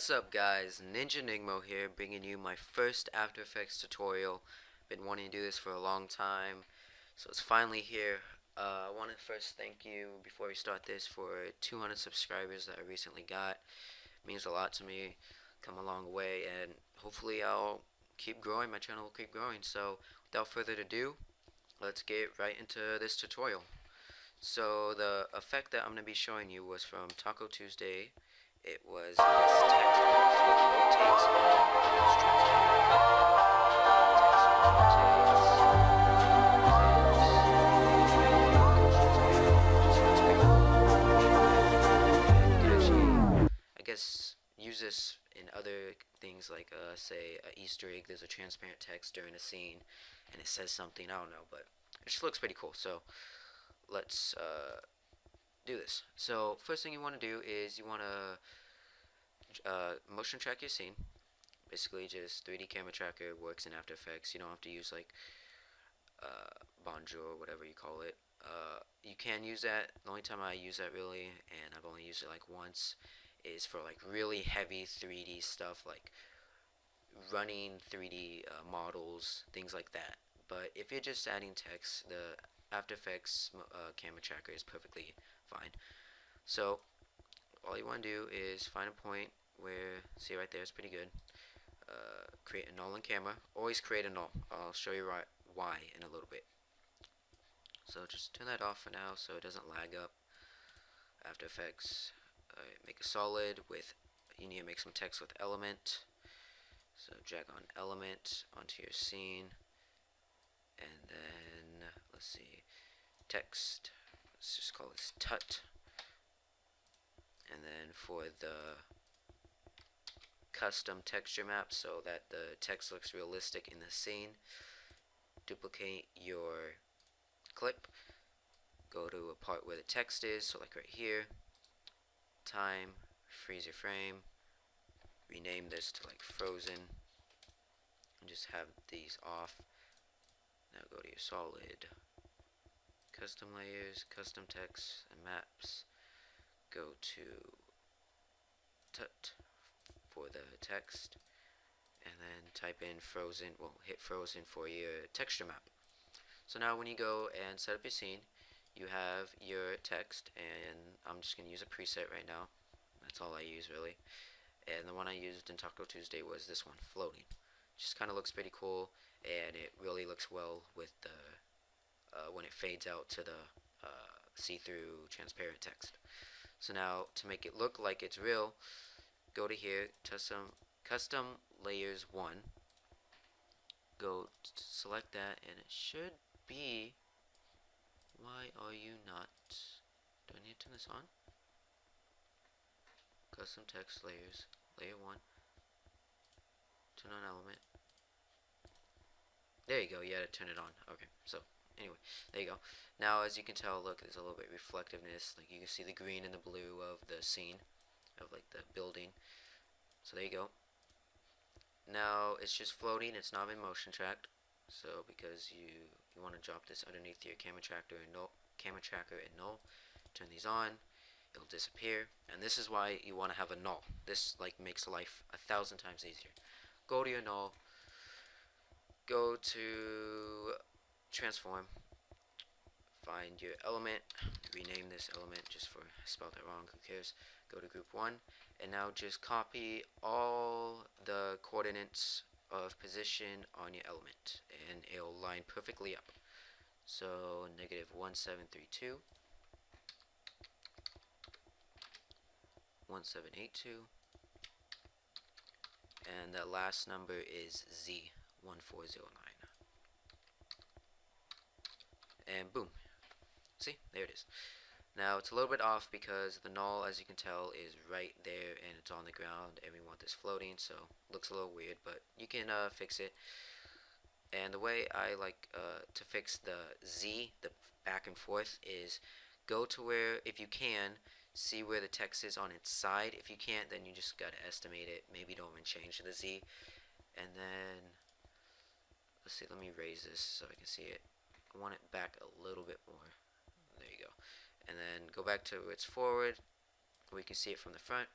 What's up guys, NinjaNigmo here, bringing you my first After Effects tutorial. Been wanting to do this for a long time, so it's finally here. I want to first thank you, before we start this, for 200 subscribers that I recently got. It means a lot to me, come a long way, and hopefully I'll keep growing, my channel will keep growing. So without further ado, let's get right into this tutorial. So the effect that I'm going to be showing you was from Taco Tuesday. It was this text box which rotates and goes transparent. I guess use this in other things like say a Easter egg. There's a transparent text during a scene and it says something, I don't know, but it just looks pretty cool. So let's do this. So first thing you want to do is you want to motion track your scene. Basically just 3D camera tracker, works in After Effects. You don't have to use like Bonjour or whatever you call it. You can use that. The only time I use that really, and I've only used it like once, is for like really heavy 3D stuff, like running 3D models, things like that. But if you're just adding text, the After Effects camera tracker is perfectly fine. So all you want to do is find a point where, see right there, it's pretty good. Create a null in camera. Always create a null. I'll show you why in a little bit. So just turn that off for now so it doesn't lag up. After Effects, make a solid with, you need to make some text with element. So drag on element onto your scene, and then let's see, text. Let's just call this tut. And then for the custom texture map, so that the text looks realistic in the scene, duplicate your clip, go to a part where the text is, so like right here, time, freeze your frame, rename this to like frozen, and just have these off. Now go to your solid, custom layers, custom text and maps, go to tut for the text, and then type in frozen, well, hit frozen for your texture map. So now when you go and set up your scene, you have your text, and I'm just going to use a preset right now. That's all I use really. And the one I used in Taco Tuesday was this one, floating. Just kind of looks pretty cool, and it really looks well with the when it fades out to the see-through transparent text. So now to make it look like it's real, go to here, custom layers 1, go select that, and it should be, why are you not, do I need to turn this on? Custom text layers, layer 1, turn on element, there you go, you had to turn it on. Okay, so anyway, there you go. Now as you can tell, look, there's a little bit of reflectiveness, like you can see the green and the blue of the scene, of like the building. So there you go. Now it's just floating, it's not been motion tracked. So because you want to drop this underneath your camera tracker and null, turn these on, it'll disappear. And this is why you want to have a null. This like makes life 1,000 times easier. Go to your null, go to transform, find your element, rename this element just for, I spelled it wrong, who cares. Go to group 1, and now just copy all the coordinates of position on your element, and it'll line perfectly up. So -1732, 1782, and the last number is Z, 1409. And boom. See, there it is. Now it's a little bit off because the null, as you can tell, is right there and it's on the ground, and we want this floating, so it looks a little weird, but you can fix it. And the way I like to fix the Z, the back and forth, is go to where, if you can, see where the text is on its side. If you can't, then you just gotta estimate it. Maybe don't even change the Z. And then, let's see, let me raise this so I can see it. I want it back a little bit more. There you go. And then go back to its forward, where you can see it from the front.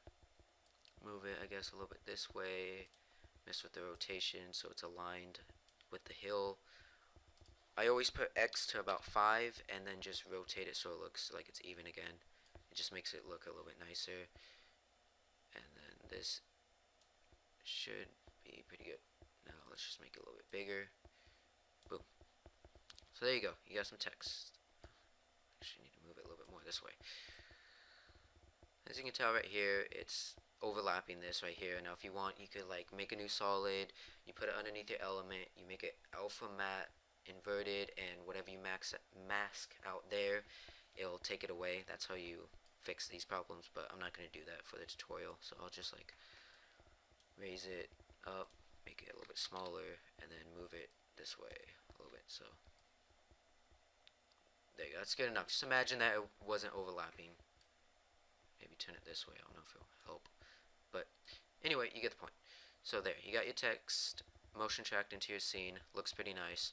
move it, I guess, a little bit this way. Mess with the rotation so it's aligned with the hill. I always put X to about 5 and then just rotate it so it looks like it's even again. It just makes it look a little bit nicer. And then this should be pretty good. Now let's just make it a little bit bigger. Boom. So there you go. You got some text. Actually need to move it a little bit more this way. As you can tell right here, it's overlapping this right here. Now if you want, you could like make a new solid, you put it underneath your element, you make it alpha matte, inverted, and whatever you mask out there, it'll take it away. That's how you fix these problems, but I'm not going to do that for the tutorial, so I'll just like raise it up, make it a little bit smaller, and then move it this way a little bit. So there you go. That's good enough. Just imagine that it wasn't overlapping. Maybe turn it this way. I don't know if it'll help. But anyway, you get the point. So there, you got your text motion tracked into your scene. Looks pretty nice.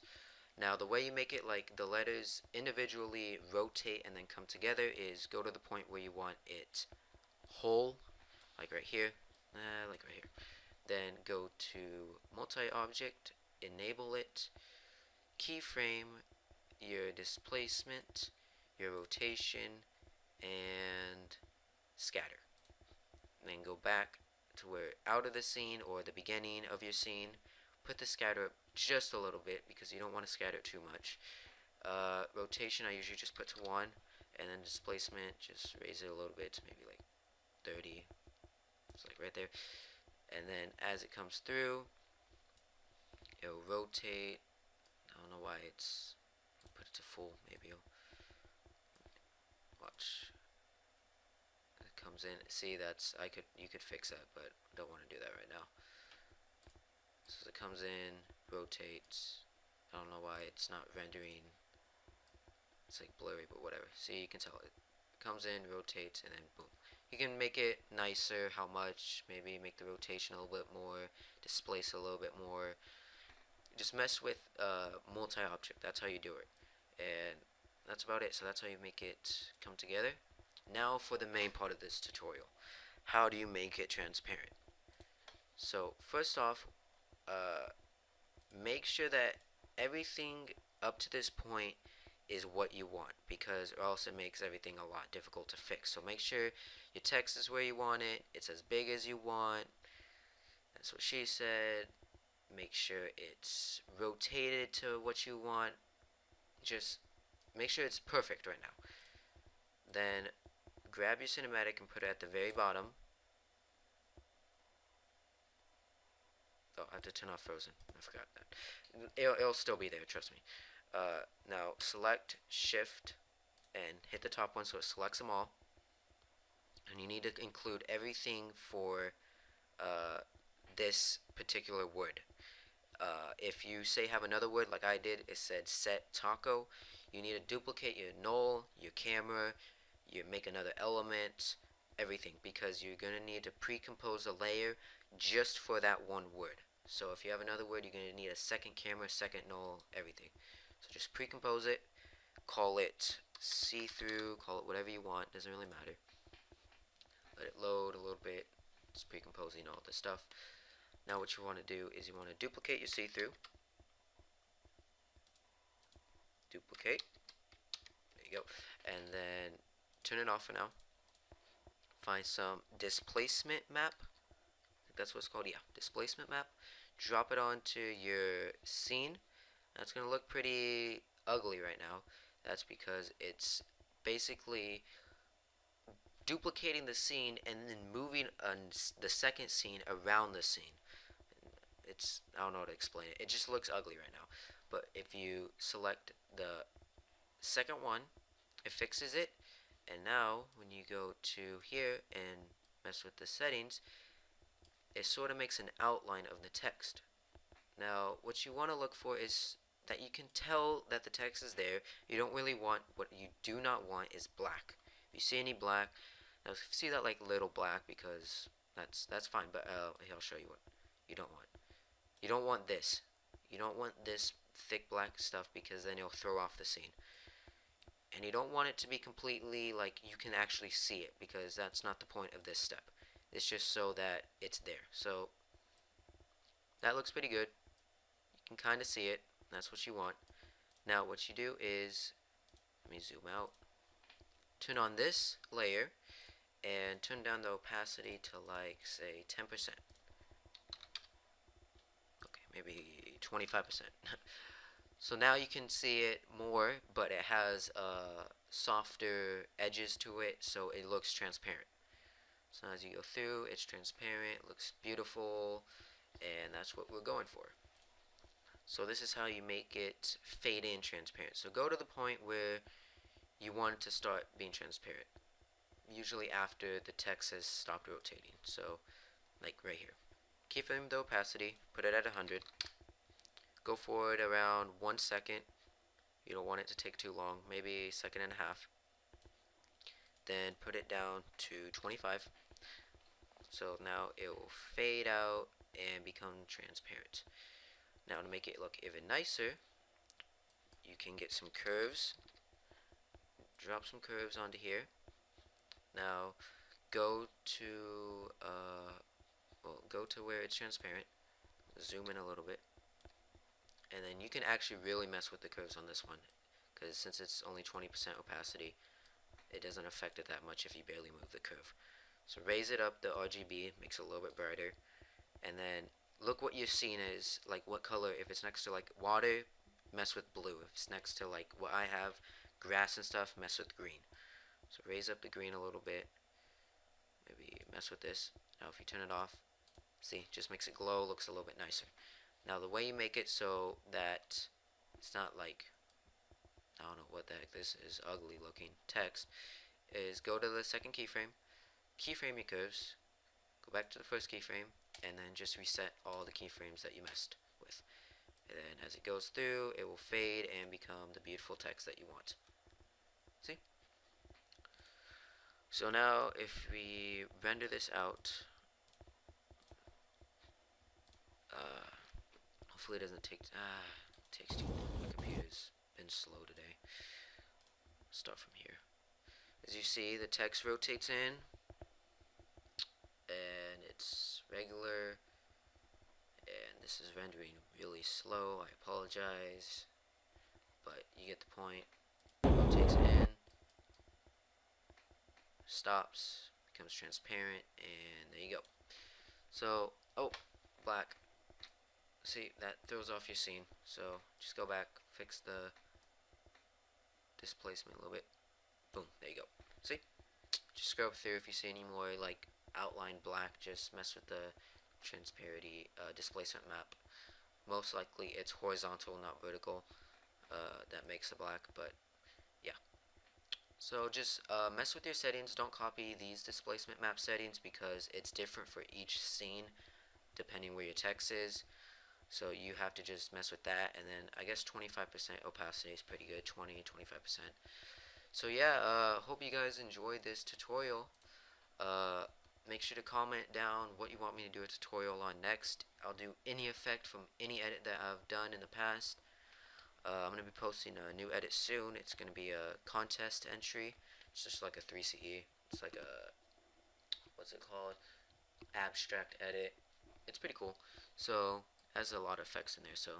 Now the way you make it like the letters individually rotate and then come together is go to the point where you want it whole, like right here, like right here. Then go to multi-object, enable it, keyframe your displacement, your rotation, and scatter. And then go back to where out of the scene or the beginning of your scene. Put the scatter up just a little bit because you don't want to scatter it too much. Rotation I usually just put to 1, and then displacement just raise it a little bit to maybe like 30. It's like right there. And then as it comes through, it'll rotate. I don't know why it's put it to full. Maybe you'll watch. It comes in. See, that's you could fix that, but don't want to do that right now. So it comes in, rotates. I don't know why it's not rendering. It's like blurry, but whatever. See, you can tell it comes in, rotates, and then boom. You can make it nicer. How much? Maybe make the rotation a little bit more, displace a little bit more. Just mess with multi-object. That's how you do it, and that's about it. So that's how you make it come together. Now for the main part of this tutorial. How do you make it transparent? So first off, make sure that everything up to this point is what you want, because or else it makes everything a lot difficult to fix. So make sure your text is where you want it, it's as big as you want. That's what she said. Make sure it's rotated to what you want. Just make sure it's perfect right now. Then grab your cinematic and put it at the very bottom. Oh, I have to turn off Frozen. I forgot that. It'll still be there, trust me. Now select Shift and hit the top one so it selects them all. And you need to include everything for this particular word. If you say have another word like I did, it said set taco. You need to duplicate your null, your camera, you make another element, everything, because you're going to need to pre-compose a layer just for that one word. So if you have another word, you're going to need a second camera, second null, everything. So just pre-compose it, call it see-through, call it whatever you want, doesn't really matter. Let it load a little bit, it's pre-composing all this stuff. Now what you want to do is you want to duplicate your see-through, duplicate, there you go, and then turn it off for now. Find some displacement map, I think that's what it's called, yeah, displacement map. Drop it onto your scene. That's going to look pretty ugly right now. That's because it's basically duplicating the scene and then moving the second scene around the scene. I don't know how to explain it. It just looks ugly right now. But if you select the second one, it fixes it. And now when you go to here and mess with the settings, it sort of makes an outline of the text. Now what you want to look for is that you can tell that the text is there. You don't really want, what you do not want is black. If you see any black, now see that like little black, because that's fine, but I'll show you what you don't want. You don't want this. You don't want this thick black stuff, because then it'll throw off the scene. And you don't want it to be completely like you can actually see it, because that's not the point of this step. It's just so that it's there. So that looks pretty good. You can kind of see it. That's what you want. Now what you do is, let me zoom out. Turn on this layer and turn down the opacity to like say 10%. Okay, maybe 25%. So now you can see it more, but it has softer edges to it, so it looks transparent. So as you go through, it's transparent, looks beautiful, and that's what we're going for. So this is how you make it fade in transparent. So go to the point where you want it to start being transparent, usually after the text has stopped rotating. So like right here. Keyframe the opacity, put it at 100. Go for it around 1 second. You don't want it to take too long, maybe a second and a half. Then put it down to 25. So now it will fade out and become transparent. Now to make it look even nicer, you can get some curves. Drop some curves onto here. Now go to go to where it's transparent. Zoom in a little bit. And then you can actually really mess with the curves on this one, because since it's only 20% opacity, it doesn't affect it that much if you barely move the curve. So raise it up, the RGB, makes it a little bit brighter, and then look what you're seeing is, like what color. If it's next to like water, mess with blue. If it's next to like what I have, grass and stuff, mess with green. So raise up the green a little bit, maybe mess with this. Now if you turn it off, see, just makes it glow, looks a little bit nicer. Now the way you make it so that it's not like, I don't know what the heck this is, ugly looking text, is go to the second keyframe, keyframe your curves, go back to the first keyframe, and then just reset all the keyframes that you messed with. And then as it goes through, it will fade and become the beautiful text that you want. See? So now if we render this out, hopefully it doesn't take, takes too long. My computer's been slow today. Start from here. As you see, the text rotates in, and it's regular, and this is rendering really slow. I apologize, but you get the point. Rotates in, stops, becomes transparent, and there you go. So, oh, black. See, that throws off your scene, so just go back, fix the displacement a little bit. Boom, there you go. See? Just scrub through if you see any more like outline black, just mess with the transparency displacement map. Most likely it's horizontal, not vertical, that makes the black, but yeah. So just mess with your settings. Don't copy these displacement map settings because it's different for each scene depending where your text is. So you have to just mess with that, and then I guess 25% opacity is pretty good, 20-25%. So yeah, hope you guys enjoyed this tutorial. Make sure to comment down what you want me to do a tutorial on next. I'll do any effect from any edit that I've done in the past. I'm going to be posting a new edit soon. It's going to be a contest entry. It's just like a 3CE. It's like a, what's it called? Abstract edit. It's pretty cool. So has a lot of effects in there, so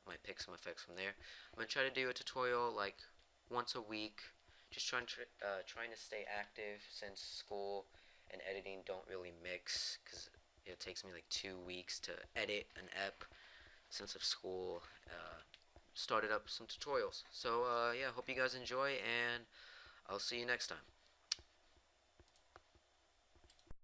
might pick some effects from there. I'm gonna try to do a tutorial like once a week, just trying to stay active since school and editing don't really mix, because it takes me like 2 weeks to edit an ep since of school. Started up some tutorials. So yeah, hope you guys enjoy, and I'll see you next time.